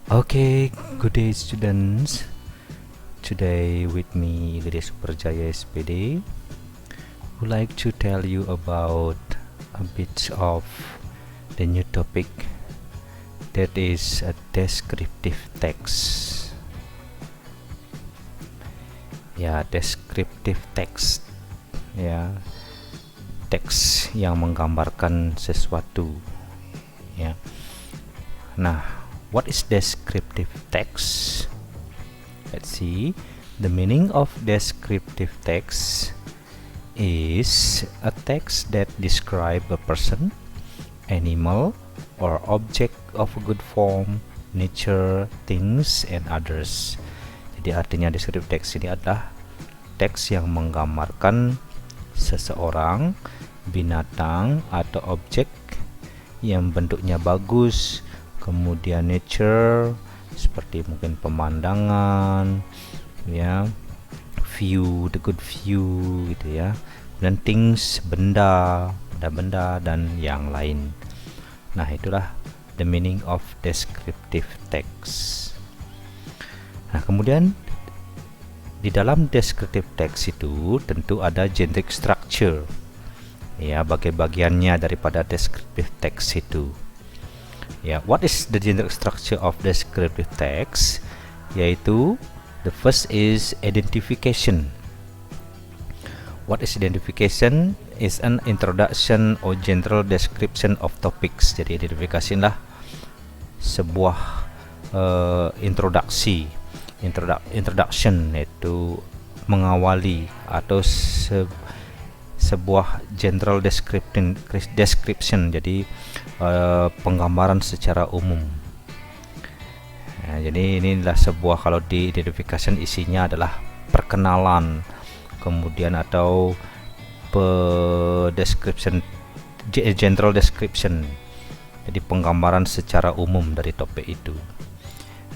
Okay, good day students. Today with me Gede Superjaya SPD would like to tell you about a bit of the new topic that is a descriptive text. Ya, descriptive text. Ya, teks yang menggambarkan sesuatu. Ya. Nah, what is descriptive text? Let's see. The meaning of descriptive text is a text that describe a person, animal, or object of a good form, nature, things, and others. Jadi artinya descriptive text ini adalah teks yang menggambarkan seseorang, binatang, atau objek yang bentuknya bagus, kemudian nature seperti mungkin pemandangan, ya, view, the good view gitu ya, dan things, benda dan yang lain. Nah, itulah the meaning of descriptive text. Nah, kemudian di dalam descriptive text itu tentu ada generic structure, ya, bagian-bagiannya daripada descriptive text itu. Ya, what is the generic structure of descriptive text? Yaitu the first is identification. What is identification? Is an introduction or general description of topics. Jadi identifikasi adalah sebuah introduction, yaitu mengawali atau sebuah general description, jadi penggambaran secara umum. Nah, jadi inilah sebuah, kalau di identification isinya adalah perkenalan, kemudian atau description, general description, jadi penggambaran secara umum dari topik itu.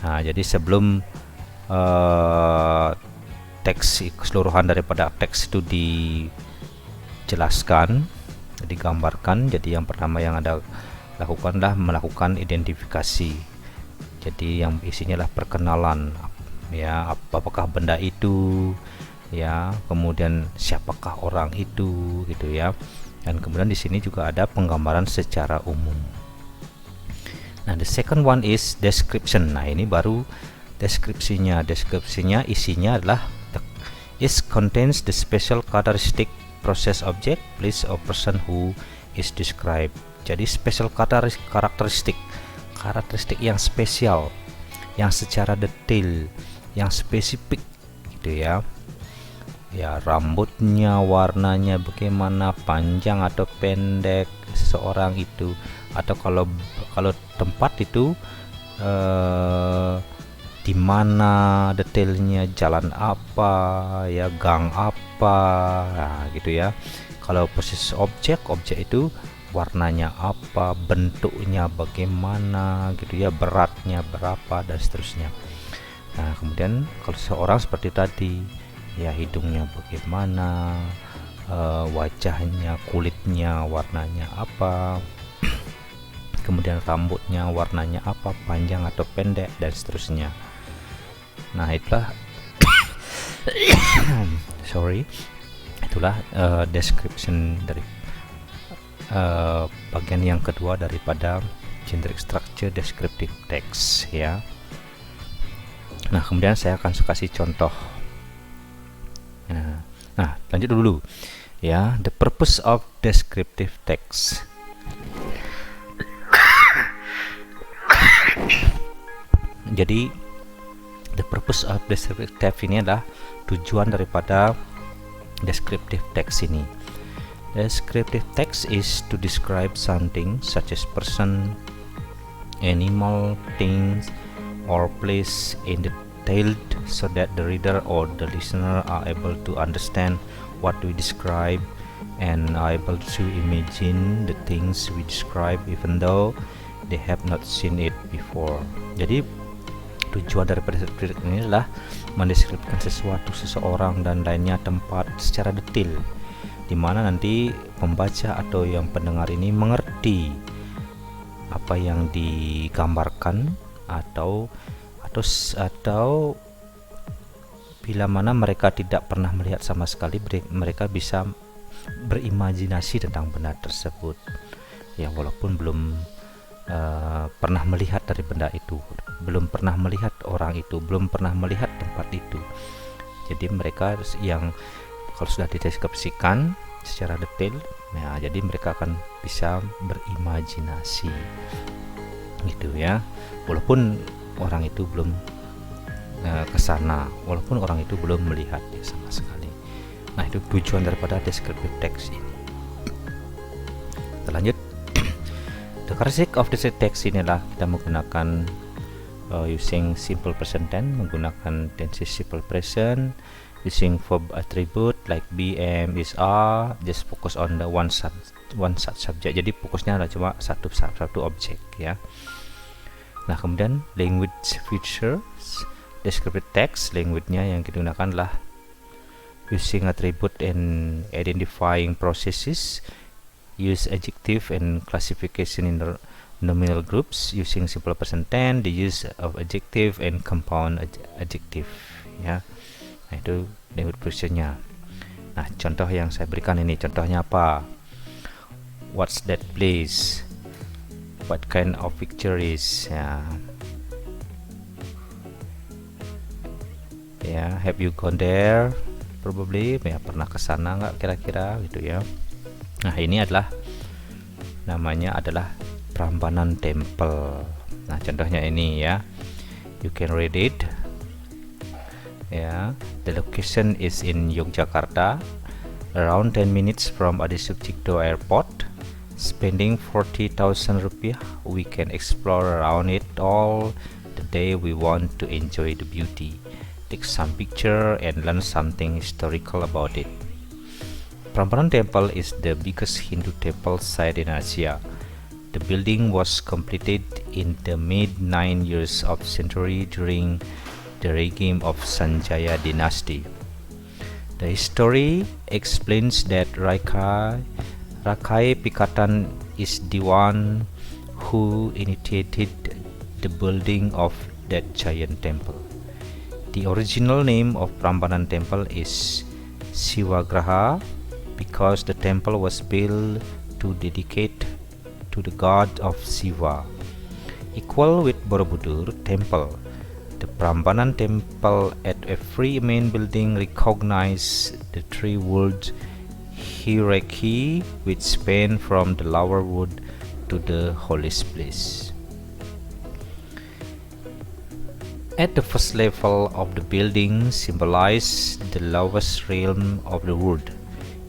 Nah, jadi sebelum teks keseluruhan daripada teks itu dijelaskan, digambarkan, jadi yang pertama yang Anda lakukanlah melakukan identifikasi. Jadi yang isinya adalah perkenalan, ya, apakah benda itu, ya, kemudian siapakah orang itu gitu ya. Dan kemudian di sini juga ada penggambaran secara umum. Nah, the second one is description. Nah, ini baru deskripsinya. Deskripsinya isinya adalah contains the special characteristic, process, object, place, or person who is described. Jadi special karakteristik yang spesial, yang secara detail, yang spesifik gitu ya. Ya, rambutnya, warnanya bagaimana, panjang atau pendek seseorang itu, atau kalau tempat itu di mana detailnya, jalan apa, ya, gang apa, nah, gitu ya. Kalau proses objek itu warnanya apa, bentuknya bagaimana gitu ya, beratnya berapa dan seterusnya. Nah, kemudian kalau seorang seperti tadi, ya, hidungnya bagaimana, wajahnya, kulitnya warnanya apa, kemudian rambutnya warnanya apa, panjang atau pendek dan seterusnya. Nah, itulah itulah description dari bagian yang kedua daripada generic structure descriptive text, ya. Nah, kemudian saya akan kasih contoh. Nah, lanjut dulu ya. The purpose of descriptive text. Jadi the purpose of descriptive text ini adalah tujuan daripada descriptive text ini. Descriptive text is to describe something such as person, animal, things, or place in detailed so that the reader or the listener are able to understand what we describe and are able to imagine the things we describe even though they have not seen it before. Jadi tujuan daripada descriptive ini adalah mendeskripsikan sesuatu, seseorang, dan lainnya, tempat secara detail, di mana nanti pembaca atau yang pendengar ini mengerti apa yang digambarkan atau bila mana mereka tidak pernah melihat sama sekali, mereka bisa berimajinasi tentang benda tersebut ya, walaupun belum pernah melihat dari benda itu, belum pernah melihat orang itu, belum pernah melihat tempat itu. Jadi mereka yang kalau sudah dideskripsikan secara detail, nah jadi mereka akan bisa berimajinasi gitu ya, walaupun orang itu belum ke sana, walaupun orang itu belum melihat ya sama sekali. Nah, itu tujuan daripada descriptive text ini. Kita lanjut. The characteristic of descriptive text inilah kita menggunakan using simple present tense, menggunakan tenses simple present, using verb attribute like be, am, is, are, just focus on the one such subject. Jadi fokusnya adalah cuma satu objek ya. Nah, kemudian language features descriptive text, language-nya yang kita gunakan adalah using attribute and identifying processes, use adjective and classification in the nominal groups, using simple present tense, the use of adjective and compound adjective ya. Nah, itu language feature-nya. Nah, contoh yang saya berikan ini, contohnya apa? What's that place? What kind of picture is ya. Ya, have you gone there? Probably ya, pernah ke sana nggak kira-kira gitu ya. Nah, ini adalah namanya adalah Prambanan Temple. Nah, contohnya ini ya. You can read it. Ya, the location is in Yogyakarta, around 10 minutes from Adi Sucipto Airport. Spending 40,000 rupiah, we can explore around it all the day. We want to enjoy the beauty, take some picture and learn something historical about it. Prambanan Temple is the biggest Hindu temple site in Asia. The building was completed in the mid-9 years of century during the regime of Sanjaya dynasty. The history explains that Rakai Pikatan is the one who initiated the building of that giant temple. The original name of Prambanan Temple is Siwagraha because the temple was built to dedicate to the god of Siva. Equal with Borobudur Temple, the Prambanan Temple at every main building recognize the three world hierarchy which span from the lower wood to the holiest place. At the first level of the building symbolize the lowest realm of the wood.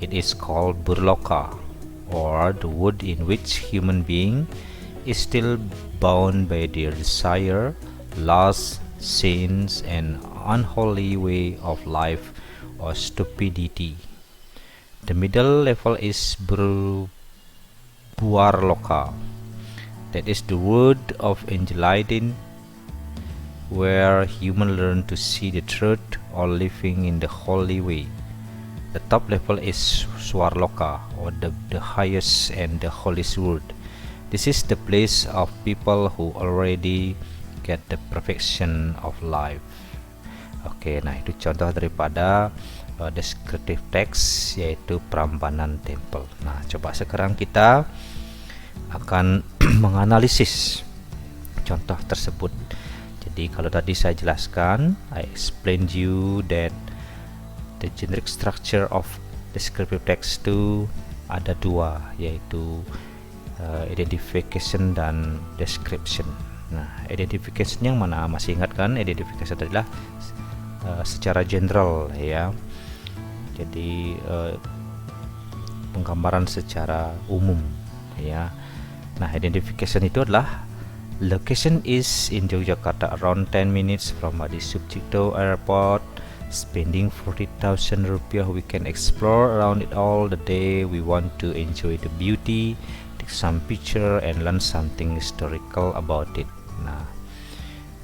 It is called Burloka, or the wood in which human being is still bound by their desire, lust, sins, and unholy way of life or stupidity. The middle level is Buarloka, that is the wood of enlightenment, where humans learn to see the truth or living in the holy way. The top level is Swarloka, or the highest and the holiest wood. This is the place of people who already get the perfection of life. Oke, nah itu contoh daripada descriptive text, yaitu Prambanan Temple. Nah, coba sekarang kita akan menganalisis contoh tersebut. Jadi kalau tadi saya jelaskan, I explained you that the generic structure of descriptive text itu ada dua, yaitu identification dan description. Nah, identification yang mana? Masih ingat kan? Identification adalah secara general ya. Jadi penggambaran secara umum ya. Nah, identification itu adalah location is in Yogyakarta, around 10 minutes from Adi Sucipto Airport. Spending 40,000 rupiah, we can explore around it all the day. We want to enjoy the beauty, take some picture and learn something historical about it. Nah,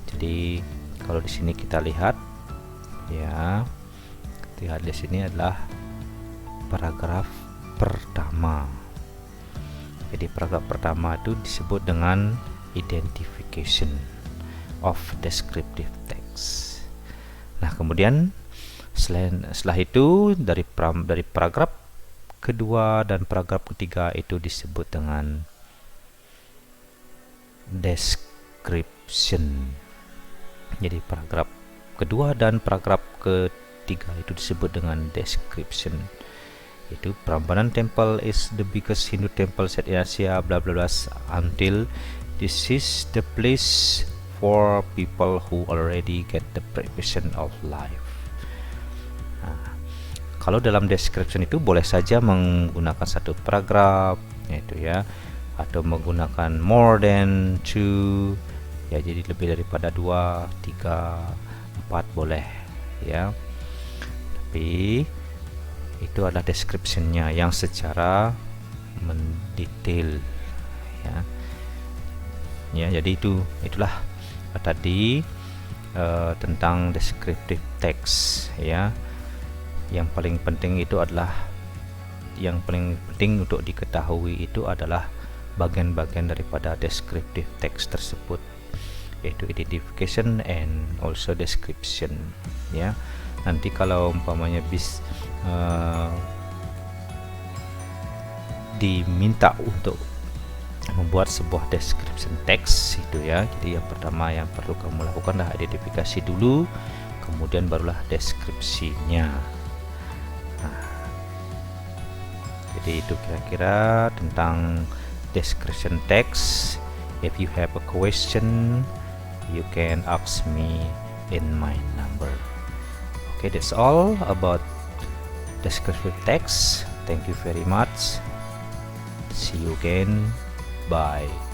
jadi kalau di sini kita lihat ya, lihat di sini adalah paragraf pertama. Jadi paragraf pertama itu disebut dengan identification. of descriptive text. Nah, kemudian setelah itu dari paragraf kedua dan paragraf ketiga itu disebut dengan description. Jadi paragraf kedua dan paragraf ketiga itu disebut dengan description. Itu Prambanan Temple is the biggest Hindu temple set in Asia, bla bla bla, until this is the place for people who already get the preparation of life. Nah, kalau dalam description itu boleh saja menggunakan satu paragraf, yaitu ya, atau menggunakan more than two, ya, jadi lebih daripada 2, 3, 4 boleh ya. Tapi itu adalah descriptionnya yang secara mendetail ya. Jadi itulah tadi tentang descriptive text ya. Yang paling penting untuk diketahui itu adalah bagian-bagian daripada descriptive text tersebut, yaitu identification and also description ya. Nanti kalau umpamanya diminta untuk membuat sebuah description text itu ya, jadi yang pertama yang perlu kamu lakukan adalah identifikasi dulu, kemudian barulah deskripsinya. Nah, jadi itu kira-kira tentang description text. If you have a question, you can ask me in my number. Okay, that's all about descriptive text. Thank you very much. See you again. Bye.